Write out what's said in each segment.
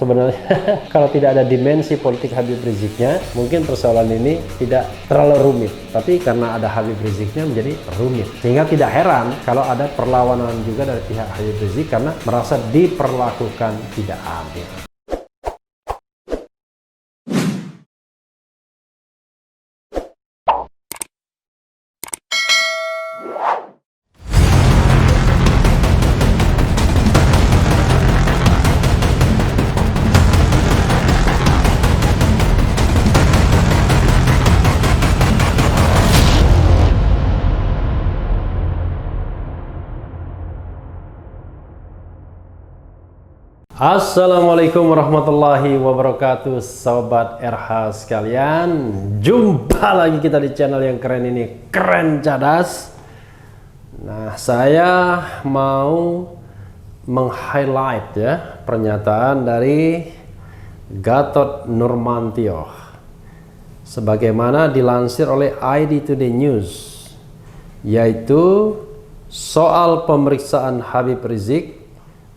sebenarnya kalau tidak ada dimensi politik Habib Riziknya, mungkin persoalan ini tidak terlalu rumit. Tapi karena ada Habib Riziknya menjadi rumit. Sehingga tidak heran kalau ada perlawanan juga dari pihak Habib Rizik karena merasa diperlakukan tidak adil. Assalamualaikum warahmatullahi wabarakatuh, Sobat RH sekalian. Jumpa lagi kita di channel yang keren ini, Keren Cadas. Nah, saya mau meng-highlight ya pernyataan dari Gatot Nurmantio sebagaimana dilansir oleh ID Today News, yaitu soal pemeriksaan Habib Rizik.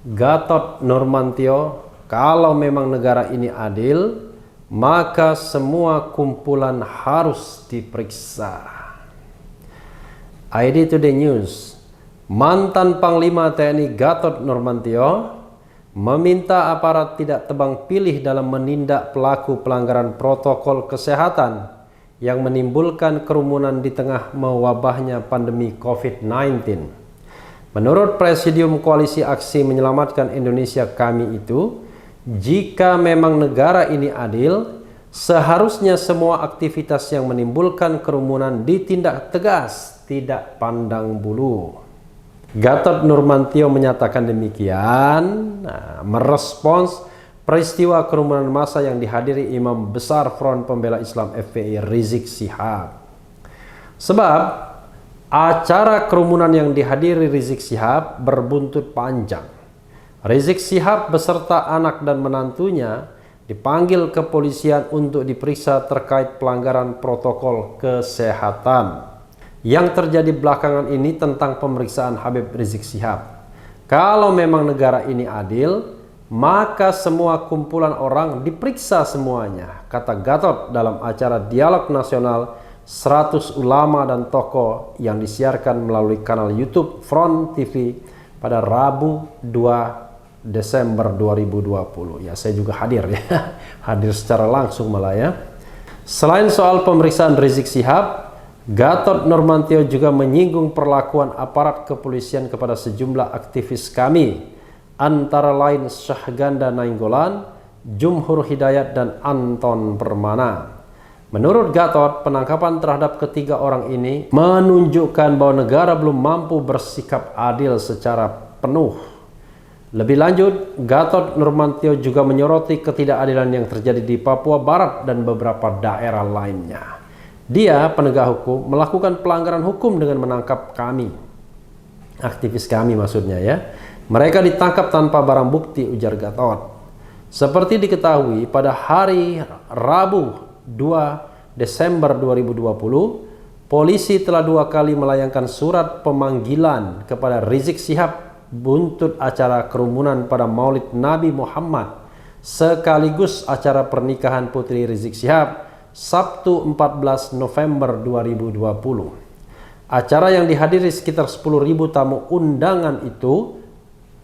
Gatot Nurmantio, kalau memang negara ini adil, maka semua kumpulan harus diperiksa. ID Today News, mantan Panglima TNI Gatot Nurmantio meminta aparat tidak tebang pilih dalam menindak pelaku pelanggaran protokol kesehatan yang menimbulkan kerumunan di tengah mewabahnya pandemi COVID-19. Menurut Presidium Koalisi Aksi Menyelamatkan Indonesia Kami itu, jika memang negara ini adil, seharusnya semua aktivitas yang menimbulkan kerumunan ditindak tegas, tidak pandang bulu. Gatot Nurmantio menyatakan demikian, merespons peristiwa kerumunan massa yang dihadiri Imam Besar Front Pembela Islam FPI Rizik Syihab. Sebab acara kerumunan yang dihadiri Rizik Syihab berbuntut panjang. Rizik Syihab beserta anak dan menantunya dipanggil kepolisian untuk diperiksa terkait pelanggaran protokol kesehatan yang terjadi belakangan ini tentang pemeriksaan Habib Rizik Syihab. Kalau memang negara ini adil, maka semua kumpulan orang diperiksa semuanya, kata Gatot dalam acara Dialog Nasional 100 ulama dan tokoh yang disiarkan melalui kanal YouTube Front TV pada Rabu 2 Desember 2020. Ya, saya juga hadir ya. Hadir secara langsung malah ya. Selain soal pemeriksaan Rizik Syihab, Gatot Nurmantio juga menyinggung perlakuan aparat kepolisian kepada sejumlah aktivis kami, antara lain Syahganda Nainggolan, Jumhur Hidayat dan Anton Permana. Menurut Gatot, penangkapan terhadap ketiga orang ini menunjukkan bahwa negara belum mampu bersikap adil secara penuh. Lebih lanjut, Gatot Nurmantio juga menyoroti ketidakadilan yang terjadi di Papua Barat dan beberapa daerah lainnya. Dia, penegak hukum, melakukan pelanggaran hukum dengan menangkap kami. Aktivis kami maksudnya ya. Mereka ditangkap tanpa barang bukti, ujar Gatot. Seperti diketahui, pada hari Rabu 2 Desember 2020, polisi telah 2 kali melayangkan surat pemanggilan kepada Rizik Syihab buntut acara kerumunan pada Maulid Nabi Muhammad sekaligus acara pernikahan Putri Rizik Syihab Sabtu 14 November 2020. Acara yang dihadiri sekitar 10.000 tamu undangan itu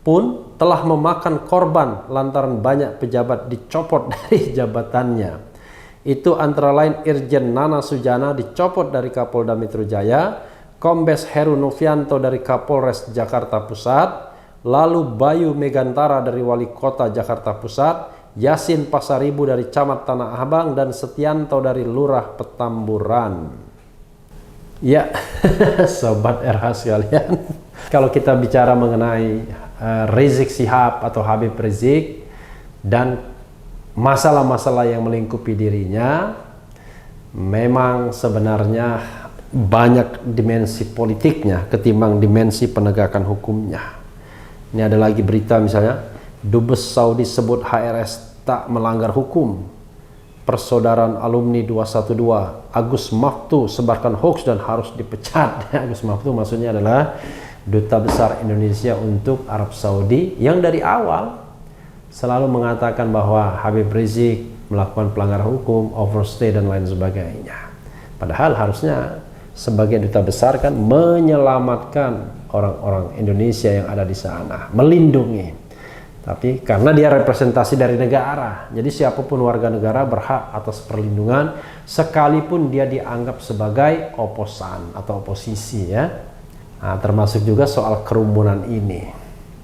pun telah memakan korban lantaran banyak pejabat dicopot dari jabatannya. Itu antara lain Irjen Nana Sujana dicopot dari Kapolda Metro Jaya, Kombes Heru Novianto dari Kapolres Jakarta Pusat, lalu Bayu Megantara dari Wali Kota Jakarta Pusat, Yasin Pasaribu dari Camat Tanah Abang, dan Setianto dari Lurah Petamburan. Ya, Sobat RH sekalian, kalau kita bicara mengenai Rizik Syihab atau Habib Rizik dan masalah-masalah yang melingkupi dirinya, memang sebenarnya banyak dimensi politiknya ketimbang dimensi penegakan hukumnya. Ini ada lagi berita misalnya, Dubes Saudi sebut HRS tak melanggar hukum. Persaudaraan alumni 212, Agus Maftu sebarkan hoax dan harus dipecat. Agus Maftu maksudnya adalah Duta Besar Indonesia untuk Arab Saudi yang dari awal selalu mengatakan bahwa Habib Rizik melakukan pelanggaran hukum, overstay dan lain sebagainya. Padahal harusnya sebagai duta besar kan menyelamatkan orang-orang Indonesia yang ada di sana, melindungi. Tapi karena dia representasi dari negara, jadi siapapun warga negara berhak atas perlindungan sekalipun dia dianggap sebagai oposan atau oposisi ya. Nah, termasuk juga soal kerumunan ini.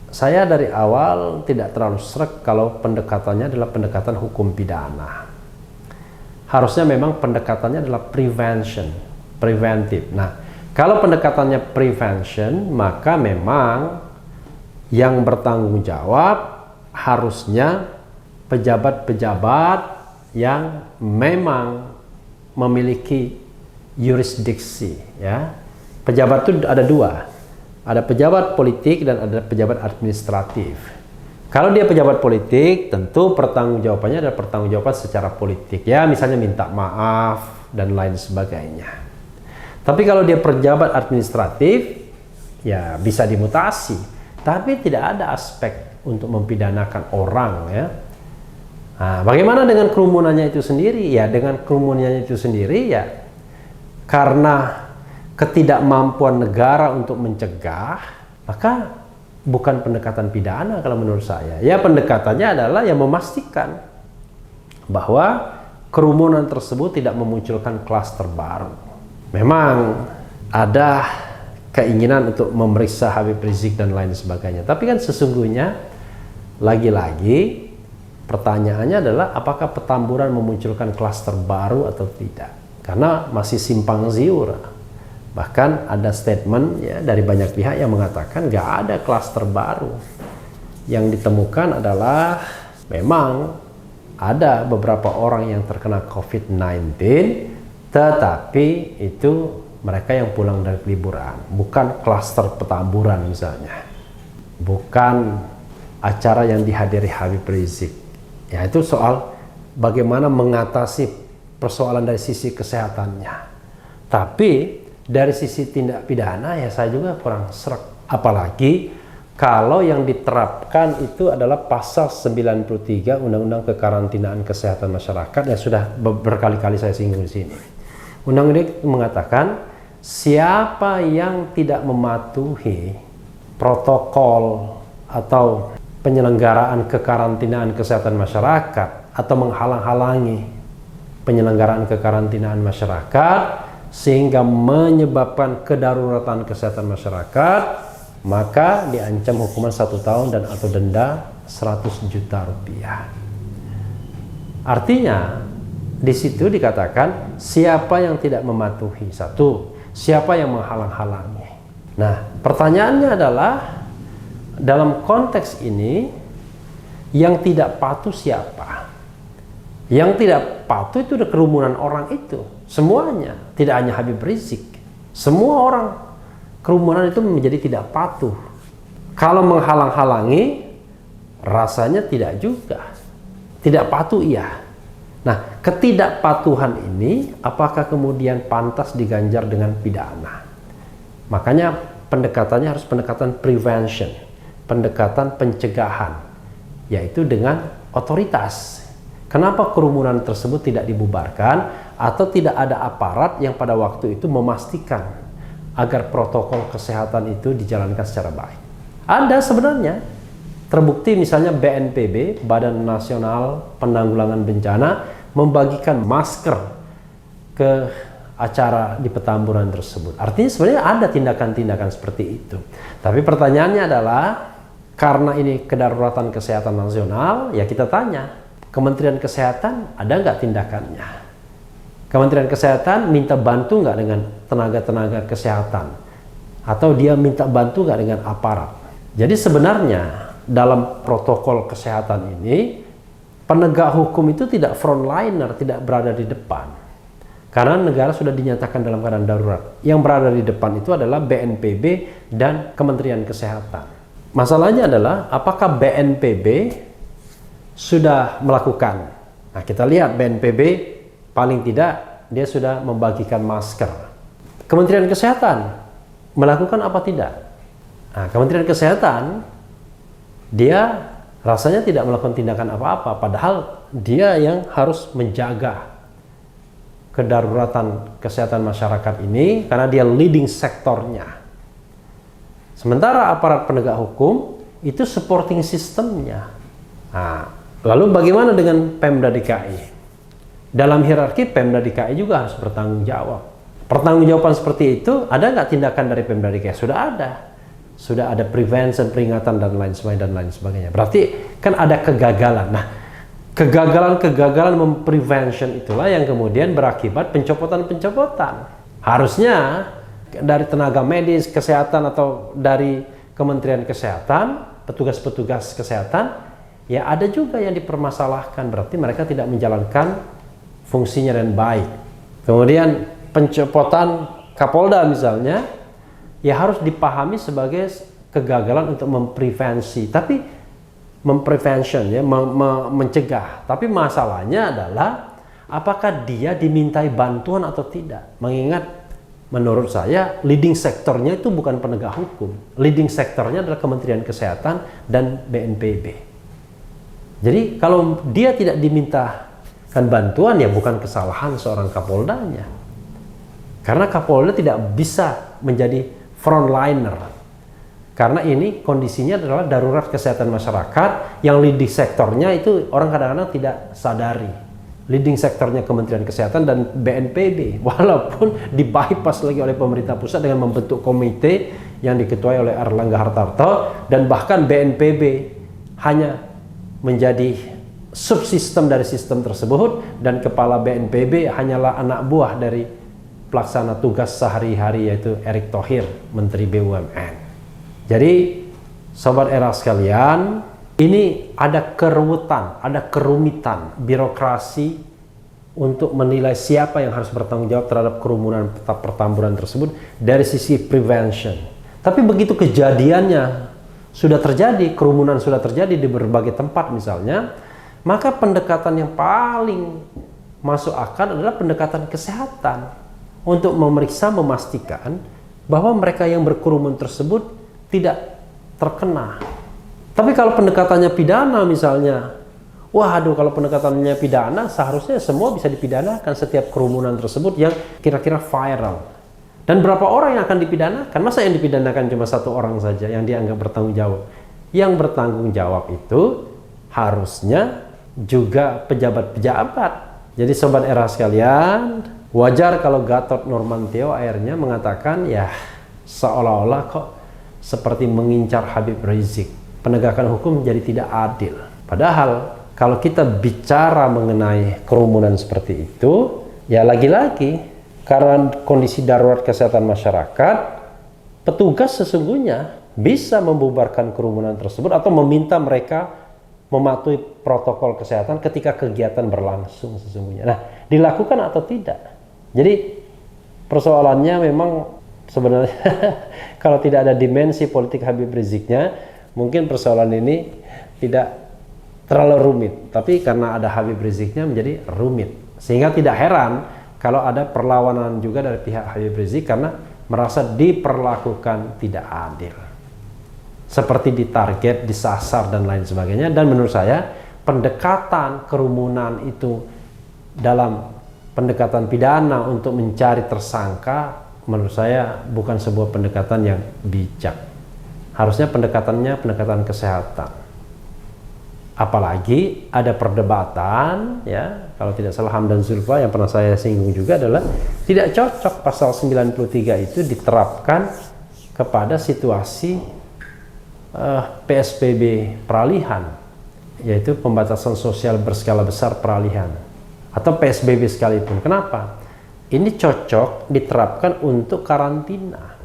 Saya dari awal tidak terlalu sreg kalau pendekatannya adalah pendekatan hukum pidana. Harusnya memang pendekatannya adalah preventif. Nah, kalau pendekatannya prevention, maka memang yang bertanggung jawab harusnya pejabat-pejabat yang memang memiliki yurisdiksi ya. Pejabat itu ada dua. Ada pejabat politik dan ada pejabat administratif. Kalau dia pejabat politik, tentu pertanggungjawabannya adalah pertanggungjawaban secara politik ya, misalnya minta maaf dan lain sebagainya. Tapi kalau dia pejabat administratif, ya bisa dimutasi. Tapi tidak ada aspek untuk mempidanakan orang ya. Nah, bagaimana dengan kerumunannya itu sendiri? Ya dengan kerumunannya itu sendiri ya karena ketidakmampuan negara untuk mencegah, maka bukan pendekatan pidana kalau menurut saya. Ya pendekatannya adalah yang memastikan bahwa kerumunan tersebut tidak memunculkan klaster baru. Memang ada keinginan untuk memeriksa Habib Rizik dan lain sebagainya. Tapi kan sesungguhnya lagi-lagi pertanyaannya adalah apakah Petamburan memunculkan klaster baru atau tidak? Karena masih simpang siur. Bahkan ada statement ya dari banyak pihak yang mengatakan nggak ada klaster baru. Yang ditemukan adalah memang ada beberapa orang yang terkena COVID-19, tetapi itu mereka yang pulang dari liburan, bukan klaster Petamburan misalnya, bukan acara yang dihadiri Habib Rizik. Ya itu soal bagaimana mengatasi persoalan dari sisi kesehatannya. Tapi dari sisi tindak pidana ya saya juga kurang sreg. Apalagi kalau yang diterapkan itu adalah pasal 93 Undang-Undang Kekarantinaan Kesehatan Masyarakat yang sudah berkali-kali saya singgung di sini. Undang-undang itu mengatakan siapa yang tidak mematuhi protokol atau penyelenggaraan kekarantinaan kesehatan masyarakat atau menghalang-halangi penyelenggaraan kekarantinaan masyarakat sehingga menyebabkan kedaruratan kesehatan masyarakat, maka diancam hukuman 1 tahun dan atau denda 100 juta rupiah. Artinya di situ dikatakan siapa yang tidak mematuhi, satu, siapa yang menghalang-halangi. Nah, pertanyaannya adalah dalam konteks ini yang tidak patuh siapa? Yang tidak patuh itu udah kerumunan orang itu, semuanya, tidak hanya Habib Rizik. Semua orang kerumunan itu menjadi tidak patuh. Kalau menghalang-halangi, rasanya tidak juga. Tidak patuh iya. Nah, ketidakpatuhan ini apakah kemudian pantas diganjar dengan pidana? Makanya pendekatannya harus pendekatan prevention, pendekatan pencegahan, yaitu dengan otoritas. Kenapa kerumunan tersebut tidak dibubarkan atau tidak ada aparat yang pada waktu itu memastikan agar protokol kesehatan itu dijalankan secara baik? Ada sebenarnya. Terbukti misalnya BNPB, Badan Nasional Penanggulangan Bencana, membagikan masker ke acara di Petamburan tersebut. Artinya sebenarnya ada tindakan-tindakan seperti itu. Tapi pertanyaannya adalah, karena ini kedaruratan kesehatan nasional, ya kita tanya, Kementerian Kesehatan ada nggak tindakannya? Kementerian Kesehatan minta bantu nggak dengan tenaga-tenaga kesehatan? Atau dia minta bantu nggak dengan aparat? Jadi sebenarnya dalam protokol kesehatan ini, penegak hukum itu tidak frontliner, tidak berada di depan. Karena negara sudah dinyatakan dalam keadaan darurat. Yang berada di depan itu adalah BNPB dan Kementerian Kesehatan. Masalahnya adalah apakah BNPB sudah melakukan? Nah, kita lihat BNPB paling tidak dia sudah membagikan masker. Kementerian Kesehatan melakukan apa tidak? Nah, Kementerian Kesehatan dia rasanya tidak melakukan tindakan apa-apa, padahal dia yang harus menjaga kedaruratan kesehatan masyarakat ini karena dia leading sektornya. Sementara aparat penegak hukum itu supporting sistemnya. Nah, lalu bagaimana dengan Pemda DKI? Dalam hierarki Pemda DKI juga harus bertanggung jawab. Pertanggungjawaban seperti itu, ada nggak tindakan dari Pemda DKI? Sudah ada. Sudah ada prevention, peringatan, dan lain sebagainya. Berarti kan ada kegagalan. Nah, kegagalan memprevention itulah yang kemudian berakibat pencopotan. Harusnya dari tenaga medis, kesehatan, atau dari Kementerian Kesehatan, petugas-petugas kesehatan, ya ada juga yang dipermasalahkan. Berarti mereka tidak menjalankan fungsinya dengan baik. Kemudian pencopotan Kapolda misalnya, ya harus dipahami sebagai kegagalan untuk memprevensi, tapi memprevention ya, mencegah. Tapi masalahnya adalah apakah dia dimintai bantuan atau tidak. Mengingat menurut saya leading sektornya itu bukan penegak hukum. Leading sektornya adalah Kementerian Kesehatan dan BNPB. Jadi kalau dia tidak dimintakan bantuan, ya bukan kesalahan seorang Kapoldanya. Karena Kapolda tidak bisa menjadi frontliner, karena ini kondisinya adalah darurat kesehatan masyarakat yang leading sektornya itu orang kadang-kadang tidak sadari. Leading sektornya Kementerian Kesehatan dan BNPB, walaupun dibypass lagi oleh pemerintah pusat dengan membentuk komite yang diketuai oleh Erlangga Hartarto, dan bahkan BNPB hanya menjadi subsistem dari sistem tersebut, dan kepala BNPB hanyalah anak buah dari pelaksana tugas sehari-hari, yaitu Erick Thohir, Menteri BUMN. Jadi Sobat Era sekalian, ini ada keruwetan, ada kerumitan birokrasi untuk menilai siapa yang harus bertanggung jawab terhadap kerumunan pertamburan tersebut dari sisi prevention. Tapi begitu kejadiannya sudah terjadi, kerumunan sudah terjadi di berbagai tempat misalnya, maka pendekatan yang paling masuk akal adalah pendekatan kesehatan. Untuk memeriksa, memastikan bahwa mereka yang berkerumun tersebut tidak terkena. Tapi kalau pendekatannya pidana misalnya, waduh, kalau pendekatannya pidana seharusnya semua bisa dipidanakan, setiap kerumunan tersebut yang kira-kira viral. Dan berapa orang yang akan dipidanakan? Masa yang dipidanakan cuma satu orang saja yang dianggap bertanggung jawab? Yang bertanggung jawab itu harusnya juga pejabat-pejabat. Jadi Sobat Era sekalian, wajar kalau Gatot Nurmantio akhirnya mengatakan, ya seolah-olah kok seperti mengincar Habib Rizik. Penegakan hukum jadi tidak adil. Padahal kalau kita bicara mengenai kerumunan seperti itu, ya lagi-lagi karena kondisi darurat kesehatan masyarakat, petugas sesungguhnya bisa membubarkan kerumunan tersebut atau meminta mereka mematuhi protokol kesehatan ketika kegiatan berlangsung sesungguhnya. Nah, dilakukan atau tidak? Jadi persoalannya memang sebenarnya kalau tidak ada dimensi politik Habib Riziknya, mungkin persoalan ini tidak terlalu rumit. Tapi karena ada Habib Riziknya menjadi rumit. Sehingga tidak heran kalau ada perlawanan juga dari pihak Habib Rizik karena merasa diperlakukan tidak adil. Seperti ditarget, disasar, dan lain sebagainya. Dan menurut saya pendekatan kerumunan itu dalam pendekatan pidana untuk mencari tersangka, menurut saya bukan sebuah pendekatan yang bijak. Harusnya pendekatannya pendekatan kesehatan. Apalagi ada perdebatan, ya, kalau tidak salah Hamdan Zulfa yang pernah saya singgung juga adalah tidak cocok pasal 93 itu diterapkan kepada situasi PSBB peralihan, yaitu pembatasan sosial berskala besar peralihan, atau PSBB sekalipun. Kenapa? Ini cocok diterapkan untuk karantina.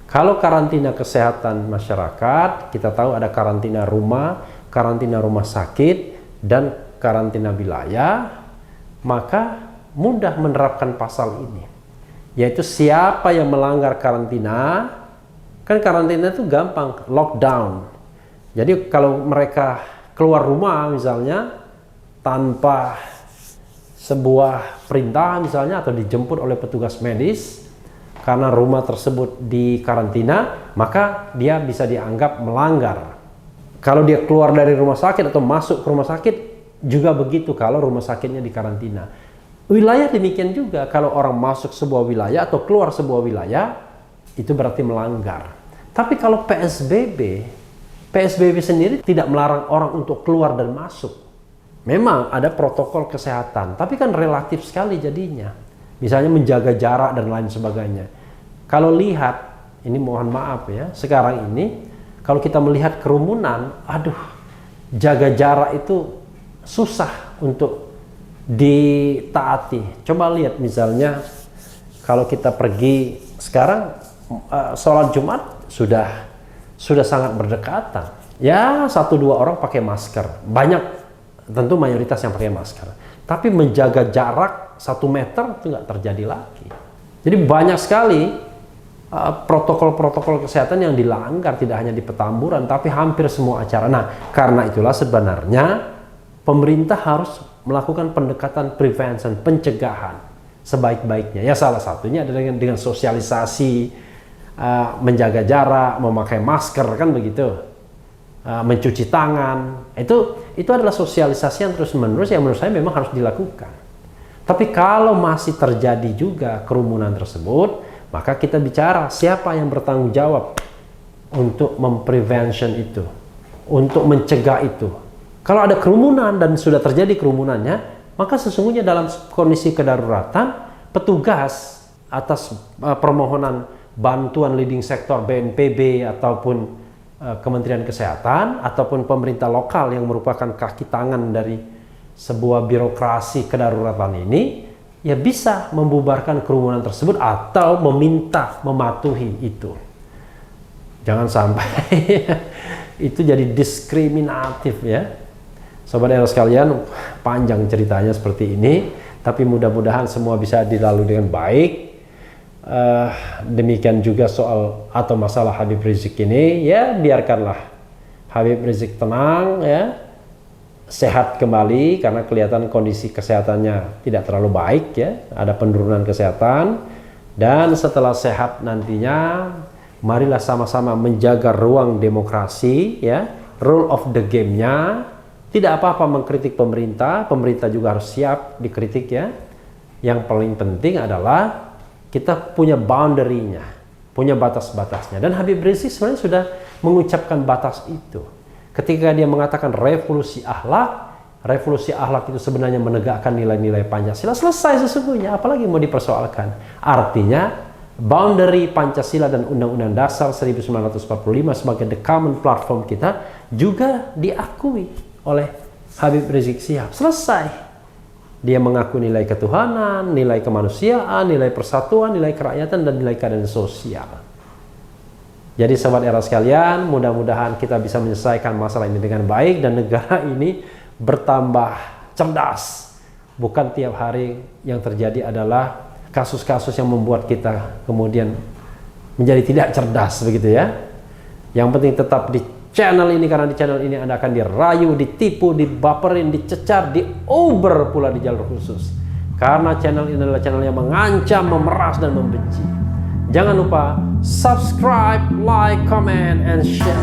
Kalau karantina kesehatan masyarakat, kita tahu ada karantina rumah sakit, dan karantina wilayah, maka mudah menerapkan pasal ini. Yaitu siapa yang melanggar karantina, kan karantina itu gampang, lockdown. Jadi kalau mereka keluar rumah misalnya tanpa sebuah perintah misalnya atau dijemput oleh petugas medis karena rumah tersebut di karantina, maka dia bisa dianggap melanggar Kalau dia keluar dari rumah sakit atau masuk ke rumah sakit, juga begitu kalau rumah sakitnya dikarantina. Wilayah demikian juga, kalau orang masuk sebuah wilayah atau keluar sebuah wilayah, itu berarti melanggar. Tapi kalau PSBB sendiri tidak melarang orang untuk keluar dan masuk. Memang ada protokol kesehatan, tapi kan relatif sekali jadinya. Misalnya menjaga jarak dan lain sebagainya. Kalau lihat, ini mohon maaf ya, sekarang ini kalau kita melihat kerumunan, aduh, jaga jarak itu susah untuk ditaati. Coba lihat misalnya, kalau kita pergi sekarang, sholat Jumat sudah sangat berdekatan. Ya, 1-2 orang pakai masker. Banyak, tentu mayoritas yang pakai masker. Tapi menjaga jarak 1 meter itu nggak terjadi lagi. Jadi banyak sekali protokol-protokol kesehatan yang dilanggar, tidak hanya di Petamburan, tapi hampir semua acara. Nah, karena itulah sebenarnya pemerintah harus melakukan pendekatan prevention, pencegahan sebaik-baiknya. Ya, salah satunya adalah dengan sosialisasi, menjaga jarak, memakai masker, kan begitu, mencuci tangan. Itu adalah sosialisasi yang terus-menerus yang menurut saya memang harus dilakukan. Tapi kalau masih terjadi juga kerumunan tersebut, maka kita bicara siapa yang bertanggung jawab untuk memprevention itu, untuk mencegah itu. Kalau ada kerumunan dan sudah terjadi kerumunannya, maka sesungguhnya dalam kondisi kedaruratan, petugas atas permohonan bantuan leading sektor BNPB ataupun Kementerian Kesehatan ataupun pemerintah lokal yang merupakan kaki tangan dari sebuah birokrasi kedaruratan ini, ya bisa membubarkan kerumunan tersebut atau meminta mematuhi itu. Jangan sampai itu jadi diskriminatif ya. Sobat era sekalian, panjang ceritanya seperti ini, tapi mudah-mudahan semua bisa dilalui dengan baik. Demikian juga soal atau masalah Habib Rizik ini, ya biarkanlah Habib Rizik tenang ya, sehat kembali, karena kelihatan kondisi kesehatannya tidak terlalu baik ya, ada penurunan kesehatan. Dan setelah sehat nantinya, marilah sama-sama menjaga ruang demokrasi ya, rule of the game-nya. Tidak apa-apa mengkritik pemerintah, pemerintah juga harus siap dikritik ya. Yang paling penting adalah kita punya boundary-nya, punya batas-batasnya. Dan Habib Rizik sebenarnya sudah mengucapkan batas itu. Ketika dia mengatakan revolusi akhlak itu sebenarnya menegakkan nilai-nilai Pancasila, selesai sesungguhnya, apalagi mau dipersoalkan. Artinya, boundary Pancasila dan Undang-Undang Dasar 1945 sebagai the common platform kita juga diakui oleh Habib Rizik Syihab. Selesai. Dia mengaku nilai ketuhanan, nilai kemanusiaan, nilai persatuan, nilai kerakyatan, dan nilai keadilan sosial. Jadi sobat era sekalian, mudah-mudahan kita bisa menyelesaikan masalah ini dengan baik dan negara ini bertambah cerdas. Bukan tiap hari yang terjadi adalah kasus-kasus yang membuat kita kemudian menjadi tidak cerdas begitu ya. Yang penting tetap di channel ini, karena di channel ini Anda akan dirayu, ditipu, dibaperin, dicecar, diober pula di jalur khusus. Karena channel ini adalah channel yang mengancam, memeras, dan membenci. Jangan lupa subscribe, like, comment, and share.